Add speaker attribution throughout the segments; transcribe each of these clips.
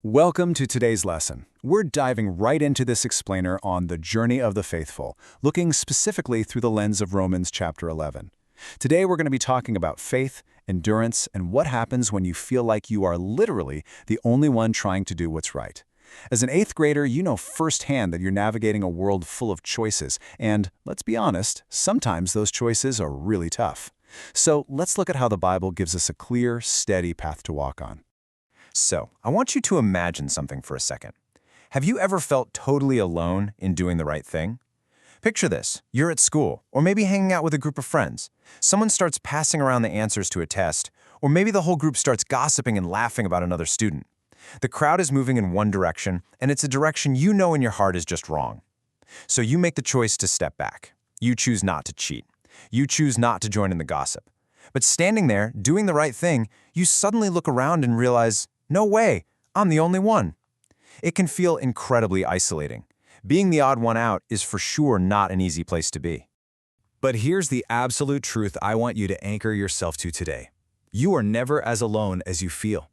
Speaker 1: Welcome to today's lesson. We're diving right into this explainer on the journey of the faithful, looking specifically through the lens of Romans chapter 11. Today we're going to be talking about faith, endurance, and what happens when you feel like you are literally the only one trying to do what's right. As an 8th grader, you know firsthand that you're navigating a world full of choices, and let's be honest, sometimes those choices are really tough. So let's look at how the Bible gives us a clear, steady path to walk on.
Speaker 2: So, I want you to imagine something for a second. Have you ever felt totally alone in doing the right thing? Picture this. You're at school, or maybe hanging out with a group of friends. Someone starts passing around the answers to a test, or maybe the whole group starts gossiping and laughing about another student. The crowd is moving in one direction, and it's a direction you know in your heart is just wrong. So you make the choice to step back. You choose not to cheat. You choose not to join in the gossip. But standing there, doing the right thing, you suddenly look around and realize, no way, I'm the only one. It can feel incredibly isolating. Being the odd one out is for sure not an easy place to be.
Speaker 1: But here's the absolute truth I want you to anchor yourself to today. You are never as alone as you feel.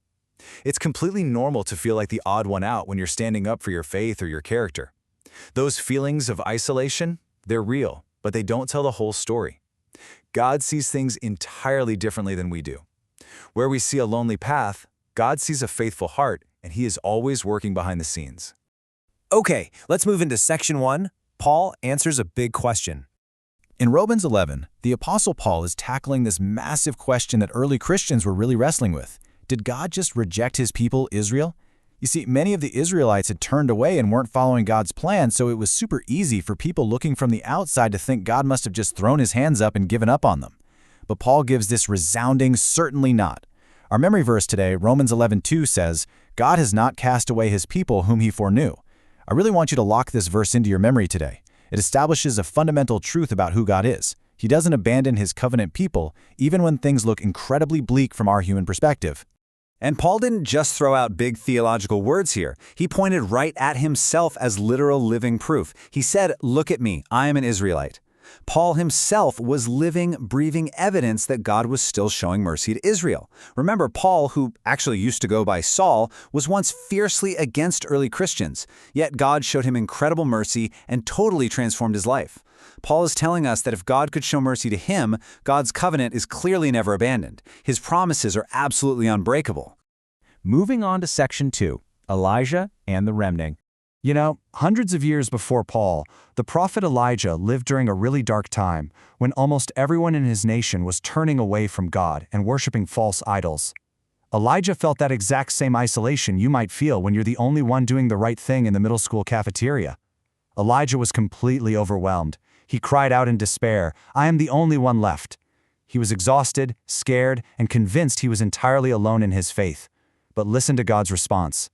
Speaker 1: It's completely normal to feel like the odd one out when you're standing up for your faith or your character. Those feelings of isolation, they're real, but they don't tell the whole story. God sees things entirely differently than we do. Where we see a lonely path, God sees a faithful heart, and He is always working behind the scenes.
Speaker 2: Okay, let's move into section 1. Paul answers a big question.
Speaker 3: In Romans 11, the Apostle Paul is tackling this massive question that early Christians were really wrestling with. Did God just reject His people, Israel? You see, many of the Israelites had turned away and weren't following God's plan, so it was super easy for people looking from the outside to think God must have just thrown His hands up and given up on them. But Paul gives this resounding certainly not. Our memory verse today, Romans 11:2 says, God has not cast away His people whom He foreknew. I really want you to lock this verse into your memory today. It establishes a fundamental truth about who God is. He doesn't abandon His covenant people, even when things look incredibly bleak from our human perspective.
Speaker 1: And Paul didn't just throw out big theological words here. He pointed right at himself as literal living proof. He said, "Look at me, I am an Israelite." Paul himself was living, breathing evidence that God was still showing mercy to Israel. Remember, Paul, who actually used to go by Saul, was once fiercely against early Christians, yet God showed him incredible mercy and totally transformed his life. Paul is telling us that if God could show mercy to him, God's covenant is clearly never abandoned. His promises are absolutely unbreakable.
Speaker 3: Moving on to section 2, Elijah and the remnant.
Speaker 4: You know, hundreds of years before Paul, the prophet Elijah lived during a really dark time when almost everyone in his nation was turning away from God and worshiping false idols. Elijah felt that exact same isolation you might feel when you're the only one doing the right thing in the middle school cafeteria. Elijah was completely overwhelmed. He cried out in despair, "I am the only one left." He was exhausted, scared, and convinced he was entirely alone in his faith. But listen to God's response.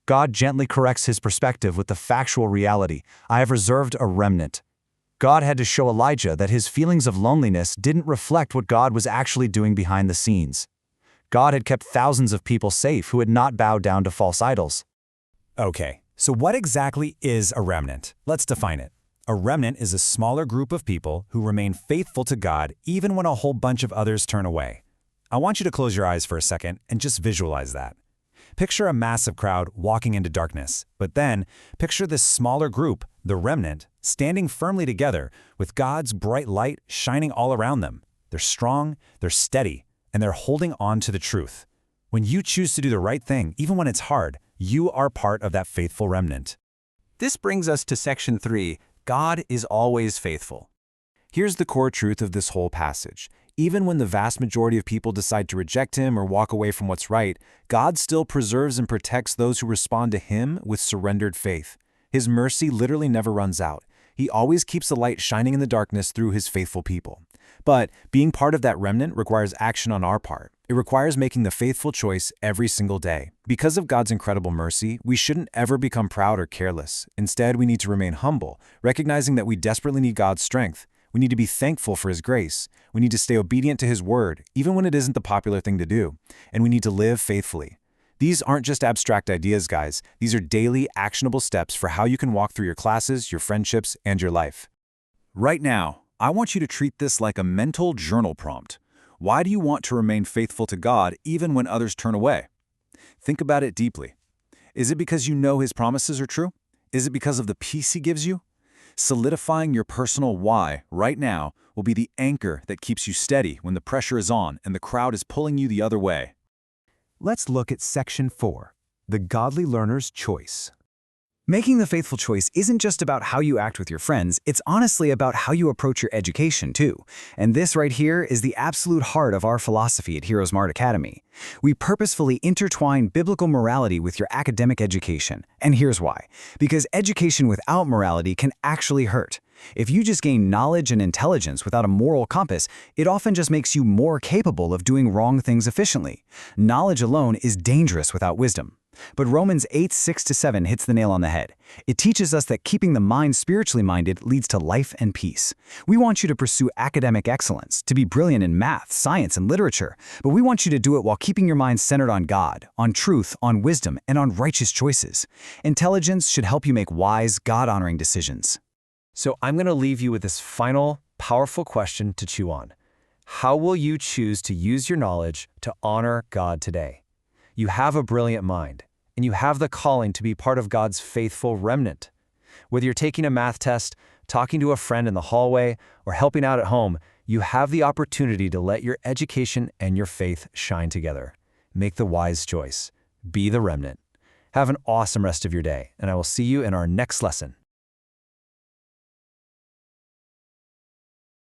Speaker 4: God gently corrects his perspective with the factual reality, I have reserved a remnant. God had to show Elijah that his feelings of loneliness didn't reflect what God was actually doing behind the scenes. God had kept thousands of people safe who had not bowed down to false idols.
Speaker 5: Okay, so what exactly is a remnant? Let's define it. A remnant is a smaller group of people who remain faithful to God even when a whole bunch of others turn away. I want you to close your eyes for a second and just visualize that. Picture a massive crowd walking into darkness, but then picture this smaller group, the remnant, standing firmly together with God's bright light shining all around them. They're strong, they're steady, and they're holding on to the truth. When you choose to do the right thing, even when it's hard, you are part of that faithful remnant.
Speaker 1: This brings us to section 3, God is always faithful. Here's the core truth of this whole passage. Even when the vast majority of people decide to reject Him or walk away from what's right, God still preserves and protects those who respond to Him with surrendered faith. His mercy literally never runs out. He always keeps the light shining in the darkness through His faithful people. But being part of that remnant requires action on our part. It requires making the faithful choice every single day. Because of God's incredible mercy, we shouldn't ever become proud or careless. Instead, we need to remain humble, recognizing that we desperately need God's strength. We need to be thankful for His grace. We need to stay obedient to His word, even when it isn't the popular thing to do. And we need to live faithfully. These aren't just abstract ideas, guys. These are daily, actionable steps for how you can walk through your classes, your friendships, and your life. Right now, I want you to treat this like a mental journal prompt. Why do you want to remain faithful to God even when others turn away? Think about it deeply. Is it because you know His promises are true? Is it because of the peace He gives you? Solidifying your personal why right now will be the anchor that keeps you steady when the pressure is on and the crowd is pulling you the other way.
Speaker 5: Let's look at Section 4, the Godly Learner's Choice.
Speaker 3: Making the faithful choice isn't just about how you act with your friends, it's honestly about how you approach your education too. And this right here is the absolute heart of our philosophy at HeroesMart Academy. We purposefully intertwine biblical morality with your academic education. And here's why. Because education without morality can actually hurt. If you just gain knowledge and intelligence without a moral compass, it often just makes you more capable of doing wrong things efficiently. Knowledge alone is dangerous without wisdom. But Romans 8:6-7 hits the nail on the head. It teaches us that keeping the mind spiritually minded leads to life and peace. We want you to pursue academic excellence, to be brilliant in math, science, and literature, but we want you to do it while keeping your mind centered on God, on truth, on wisdom, and on righteous choices. Intelligence should help you make wise, God-honoring decisions.
Speaker 4: So I'm going to leave you with this final, powerful question to chew on. How will you choose to use your knowledge to honor God today? You have a brilliant mind, and you have the calling to be part of God's faithful remnant. Whether you're taking a math test, talking to a friend in the hallway, or helping out at home, you have the opportunity to let your education and your faith shine together. Make the wise choice. Be the remnant. Have an awesome rest of your day, and I will see you in our next lesson.